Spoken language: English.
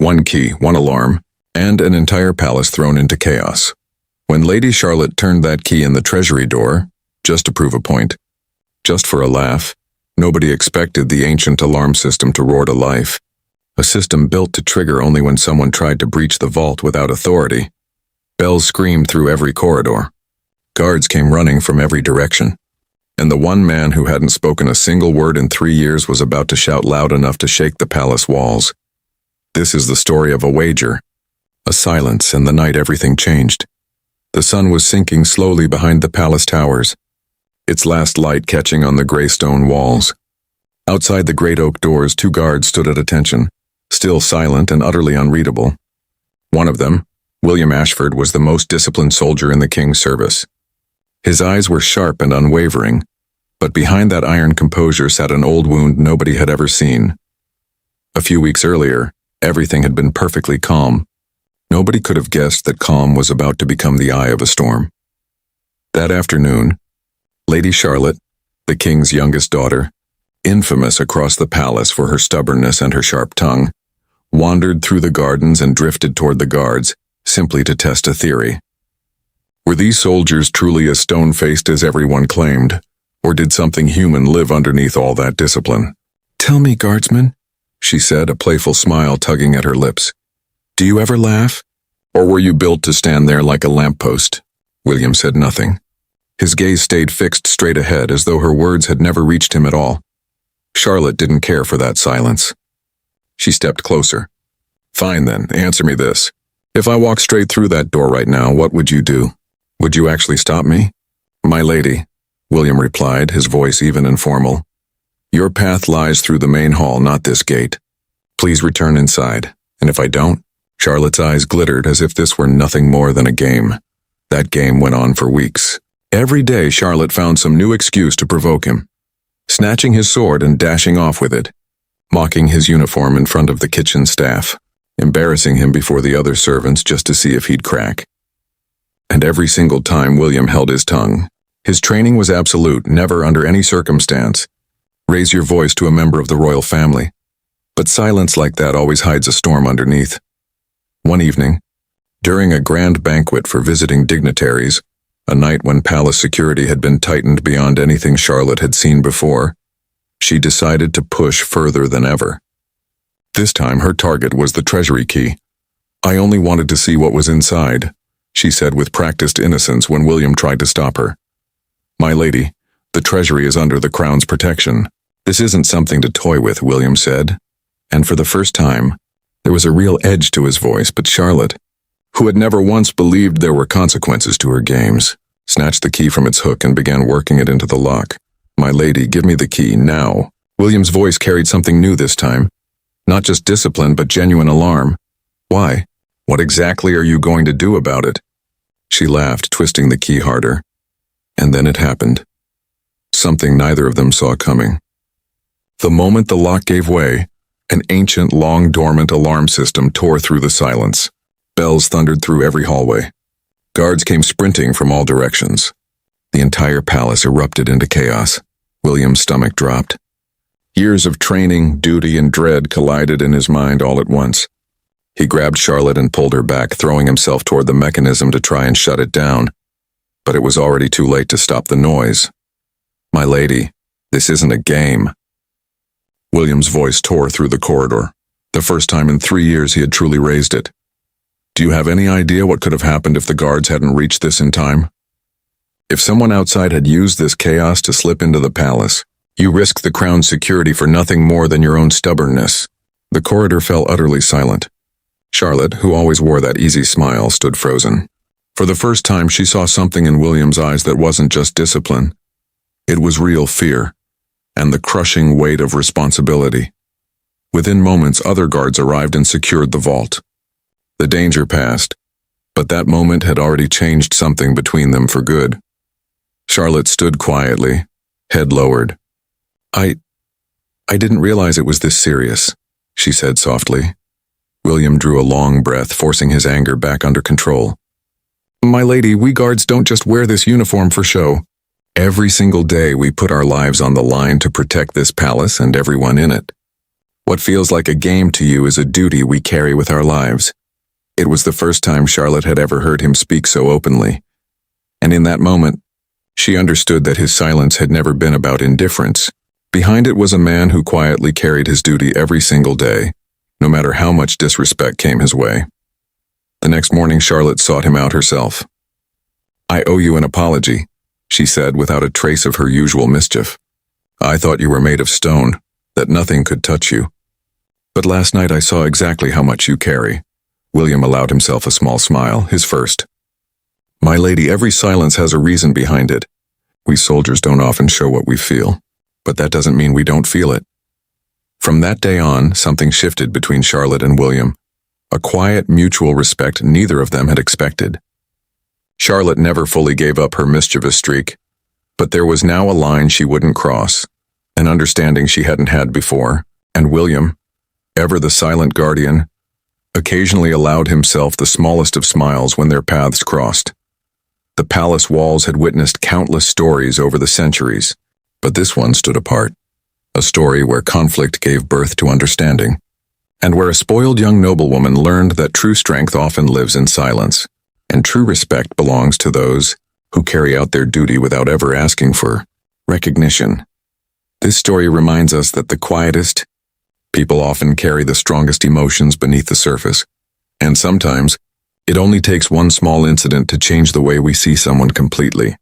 One key, one alarm, and an entire palace thrown into chaos. When Lady Charlotte turned that key in the treasury door, just to prove a point, just for a laugh, nobody expected the ancient alarm system to roar to life. A system built to trigger only when someone tried to breach the vault without authority. Bells screamed through every corridor. Guards came running from every direction. And the one man who hadn't spoken a single word in 3 years was about to shout loud enough to shake the palace walls. This is the story of a wager. A silence, and the night everything changed. The sun was sinking slowly behind the palace towers, its last light catching on the gray stone walls. Outside the great oak doors, 2 guards stood at attention, still silent and utterly unreadable. One of them, William Ashford, was the most disciplined soldier in the king's service. His eyes were sharp and unwavering, but behind that iron composure sat an old wound nobody had ever seen. A few weeks earlier, everything had been perfectly calm. Nobody could have guessed that calm was about to become the eye of a storm. That afternoon, Lady Charlotte, the king's youngest daughter, infamous across the palace for her stubbornness and her sharp tongue, wandered through the gardens and drifted toward the guards, simply to test a theory. Were these soldiers truly as stone-faced as everyone claimed, or did something human live underneath all that discipline? "Tell me, guardsman," she said, a playful smile tugging at her lips. "Do you ever laugh? Or were you built to stand there like a lamppost?" William said nothing. His gaze stayed fixed straight ahead, as though her words had never reached him at all. Charlotte didn't care for that silence. She stepped closer. "Fine then, answer me this. If I walk straight through that door right now, what would you do? Would you actually stop me?" "My lady," William replied, his voice even and formal, "your path lies through the main hall, not this gate. Please return inside, and if I don't..." Charlotte's eyes glittered as if this were nothing more than a game. That game went on for weeks. Every day Charlotte found some new excuse to provoke him, snatching his sword and dashing off with it, mocking his uniform in front of the kitchen staff, embarrassing him before the other servants just to see if he'd crack. And every single time William held his tongue. His training was absolute, never under any circumstance. Raise your voice to a member of the royal family. But silence like that always hides a storm underneath. One evening, during a grand banquet for visiting dignitaries, a night when palace security had been tightened beyond anything Charlotte had seen before, she decided to push further than ever. This time her target was the treasury key. "I only wanted to see what was inside," she said with practiced innocence when William tried to stop her. "My lady, the treasury is under the crown's protection. This isn't something to toy with," William said, and for the first time, there was a real edge to his voice, but Charlotte, who had never once believed there were consequences to her games, snatched the key from its hook and began working it into the lock. "My lady, give me the key, now." William's voice carried something new this time. Not just discipline, but genuine alarm. "Why? What exactly are you going to do about it?" She laughed, twisting the key harder. And then it happened. Something neither of them saw coming. The moment the lock gave way, an ancient, long-dormant alarm system tore through the silence. Bells thundered through every hallway. Guards came sprinting from all directions. The entire palace erupted into chaos. William's stomach dropped. Years of training, duty, and dread collided in his mind all at once. He grabbed Charlotte and pulled her back, throwing himself toward the mechanism to try and shut it down. But it was already too late to stop the noise. "My lady, this isn't a game." William's voice tore through the corridor. The first time in 3 years he had truly raised it. "Do you have any idea what could have happened if the guards hadn't reached this in time? If someone outside had used this chaos to slip into the palace, you risked the crown's security for nothing more than your own stubbornness." The corridor fell utterly silent. Charlotte, who always wore that easy smile, stood frozen. For the first time she saw something in William's eyes that wasn't just discipline. It was real fear, and the crushing weight of responsibility. Within moments, other guards arrived and secured the vault. The danger passed, but that moment had already changed something between them for good. Charlotte stood quietly, head lowered. I didn't realize it was this serious," she said softly. William drew a long breath, forcing his anger back under control. "My lady, we guards don't just wear this uniform for show. Every single day we put our lives on the line to protect this palace and everyone in it." What feels like a game to you is a duty we carry with our lives. It was the first time Charlotte had ever heard him speak so openly. And in that moment, she understood that his silence had never been about indifference. Behind it was a man who quietly carried his duty every single day, no matter how much disrespect came his way. The next morning, Charlotte sought him out herself. "I owe you an apology," she said without a trace of her usual mischief. "I thought you were made of stone, that nothing could touch you. But last night I saw exactly how much you carry." William allowed himself a small smile, his first. "My lady, every silence has a reason behind it. We soldiers don't often show what we feel, but that doesn't mean we don't feel it." From that day on, something shifted between Charlotte and William, a quiet mutual respect neither of them had expected. Charlotte never fully gave up her mischievous streak, but there was now a line she wouldn't cross, an understanding she hadn't had before, and William, ever the silent guardian, occasionally allowed himself the smallest of smiles when their paths crossed. The palace walls had witnessed countless stories over the centuries, but this one stood apart, a story where conflict gave birth to understanding, and where a spoiled young noblewoman learned that true strength often lives in silence, and true respect belongs to those who carry out their duty without ever asking for recognition. This story reminds us that the quietest people often carry the strongest emotions beneath the surface, and sometimes it only takes one small incident to change the way we see someone completely.